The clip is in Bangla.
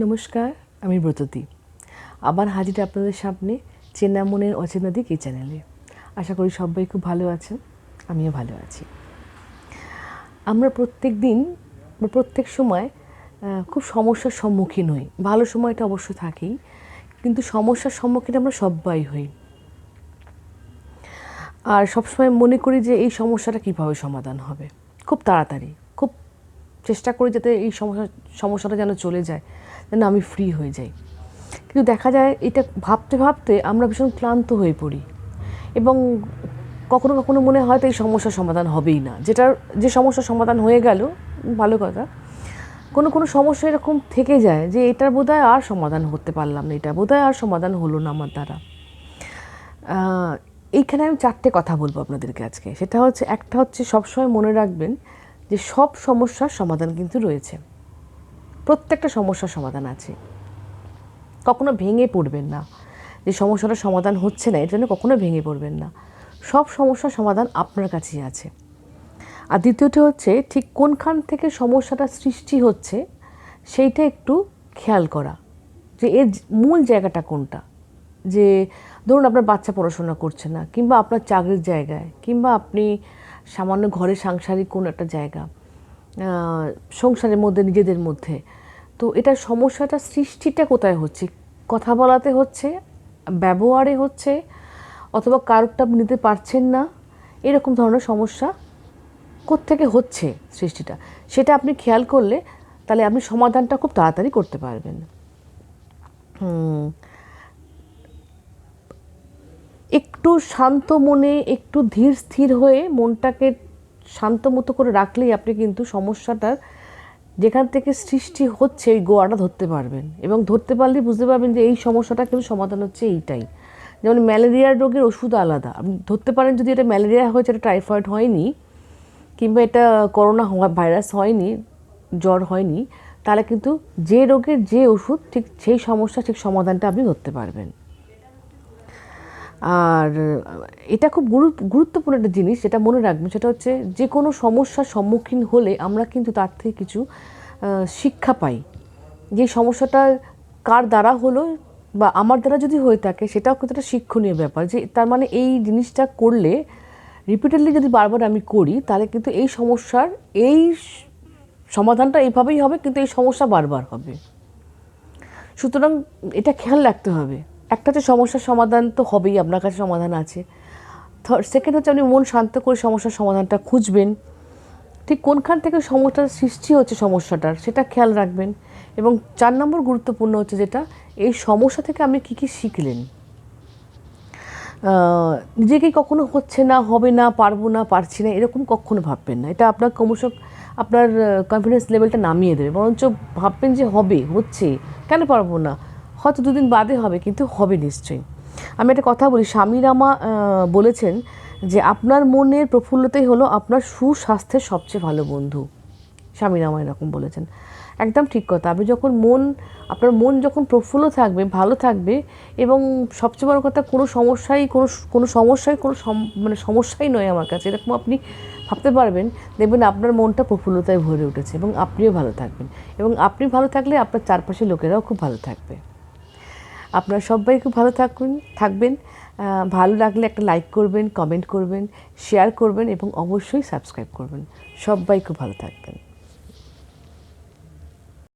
নমস্কার, আমি ব্রততী। আবার হাজির আপনাদের সামনে চেনা মনের অচেনা দিক এই চ্যানেলে। আশা করি সবাই খুব ভালো আছেন, আমিও ভালো আছি। আমরা প্রত্যেক দিন বা প্রত্যেক সময় খুব সমস্যার সম্মুখীন হই। ভালো সময়টা অবশ্য থাকেই, কিন্তু সমস্যার সম্মুখীন আমরা সবাই হই। আর সবসময় মনে করি যে এই সমস্যাটা কীভাবে সমাধান হবে, খুব তাড়াতাড়ি, খুব চেষ্টা করি যাতে এই সমস্যাটা যেন চলে যায়, যেন আমি ফ্রি হয়ে যাই। কিন্তু দেখা যায় এটা ভাবতে ভাবতে আমরা ভীষণ ক্লান্ত হয়ে পড়ি এবং কখনো কখনো মনে হয় তো এই সমস্যার সমাধান হবেই না। যে সমস্যার সমাধান হয়ে গেল ভালো কথা, কোনো কোনো সমস্যা এরকম থেকে যায় যে এটার বোধহয় আর সমাধান করতে পারলাম না, এটা বোধহয় আর সমাধান হলো না আমার দ্বারা। এইখানে আমি চারটে কথা বলবো আপনাদেরকে আজকে। সেটা হচ্ছে, একটা হচ্ছে সবসময় মনে রাখবেন যে সব সমস্যার সমাধান কিন্তু রয়েছে, প্রত্যেকটা সমস্যার সমাধান আছে। কখনো ভেঙে পড়বেন না যে সমস্যাটার সমাধান হচ্ছে না, এর জন্য কখনো ভেঙে পড়বেন না। সব সমস্যার সমাধান আপনার কাছেই আছে। আর দ্বিতীয়টি হচ্ছে, ঠিক কোনখান থেকে সমস্যাটা সৃষ্টি হচ্ছে সেইটা একটু খেয়াল করা, যে এর মূল জায়গাটা কোনটা। যে ধরুন আপনার বাচ্চা পড়াশোনা করছে না, কিংবা আপনার চাকরির জায়গায়, কিংবা আপনি সামান্য ঘরে সাংসারিক কোনো একটা জায়গা, সংসারের মধ্যে, নিজেদের মধ্যে। তো এটার সমস্যাটা সৃষ্টিটা কোথায় হচ্ছে? কথা বলাতে হচ্ছে, ব্যবহারে হচ্ছে, অথবা কারোরটা নিতে পারছেন না, এরকম ধরনের সমস্যা কোত্থেকে হচ্ছে সৃষ্টিটা, সেটা আপনি খেয়াল করলে তাহলে আপনি সমাধানটা খুব তাড়াতাড়ি করতে পারবেন। একটু শান্ত মনে, একটু ধীর স্থির হয়ে মনটাকে শান্ত মতো করে রাখলেই আপনি কিন্তু সমস্যাটার যেখান থেকে সৃষ্টি হচ্ছে ওই গোড়াটা ধরতে পারবেন। এবং ধরতে পারলেই বুঝতে পারবেন যে এই সমস্যাটা কিন্তু সমাধান হচ্ছে এইটাই। যেমন ম্যালেরিয়ার রোগের ওষুধ আলাদা, আপনি ধরতে পারেন যদি এটা ম্যালেরিয়া হয়েছে, এটা টাইফয়েড হয়নি, কিংবা এটা করোনা ভাইরাস হয়নি, জ্বর হয়নি, তাহলে কিন্তু যে রোগের যে ওষুধ, ঠিক সেই সমস্যা, ঠিক সমাধানটা আপনি ধরতে পারবেন। আর এটা খুব গুরুত্বপূর্ণ একটা জিনিস, যেটা মনে রাখবেন, সেটা হচ্ছে যে কোনো সমস্যার সম্মুখীন হলে আমরা কিন্তু তার থেকে কিছু শিক্ষা পাই। যে সমস্যাটা কার দ্বারা হলো বা আমার দ্বারা যদি হয়ে থাকে, সেটাও কিন্তু একটা শিক্ষণীয় ব্যাপার। যে তার মানে এই জিনিসটা করলে, রিপিটেডলি যদি বারবার আমি করি, তাহলে কিন্তু এই সমস্যার এই সমাধানটা এইভাবেই হবে, কিন্তু এই সমস্যা বারবার হবে। সুতরাং এটা খেয়াল রাখতে হবে। একটা হচ্ছে সমস্যার সমাধান তো হবেই, আপনার কাছে সমাধান আছে। সেকেন্ড হচ্ছে আপনি মন শান্ত করে সমস্যার সমাধানটা খুঁজবেন। ঠিক কোনখান থেকে সমস্যার সৃষ্টি হচ্ছে সমস্যাটার, সেটা খেয়াল রাখবেন। এবং 4 নম্বর গুরুত্বপূর্ণ হচ্ছে যেটা, এই সমস্যা থেকে আপনি কী কী শিখলেন। নিজেকে কখনো হচ্ছে না, হবে না, পারবো না, পারছি না, এরকম কখনো ভাববেন না। এটা আপনার ক্রমশ আপনার কনফিডেন্স লেভেলটা নামিয়ে দেবে। বরঞ্চ ভাববেন যে হবে, হচ্ছে, কেন পারবো না, হয়তো 2 দিন বাদে হবে, কিন্তু হবে নিশ্চয়ই। আমি একটা কথা বলি, স্বামী রামা বলেছেন যে আপনার মনের প্রফুল্লতাই হলো আপনার সুস্বাস্থ্যের সবচেয়ে ভালো বন্ধু। স্বামী রামা এরকম বলেছেন, একদম ঠিক কথা। আপনি যখন আপনার মন যখন প্রফুল্ল থাকবে, ভালো থাকবে, এবং সবচেয়ে বড় কথা, কোনো সমস্যাই নয় আমার কাছে, এরকম আপনি ভাবতে পারবেন, দেখবেন আপনার মনটা প্রফুল্লতায় ভরে উঠেছে, এবং আপনিও ভালো থাকবেন। এবং আপনি ভালো থাকলে আপনার চারপাশের লোকেরাও খুব ভালো থাকবে। আপনারা সবাই খুব ভালো থাকবেন। ভালো লাগলে একটা লাইক করবেন, কমেন্ট করবেন, শেয়ার করবেন, এবং অবশ্যই সাবস্ক্রাইব করবেন। সবাই খুব ভালো থাকবেন।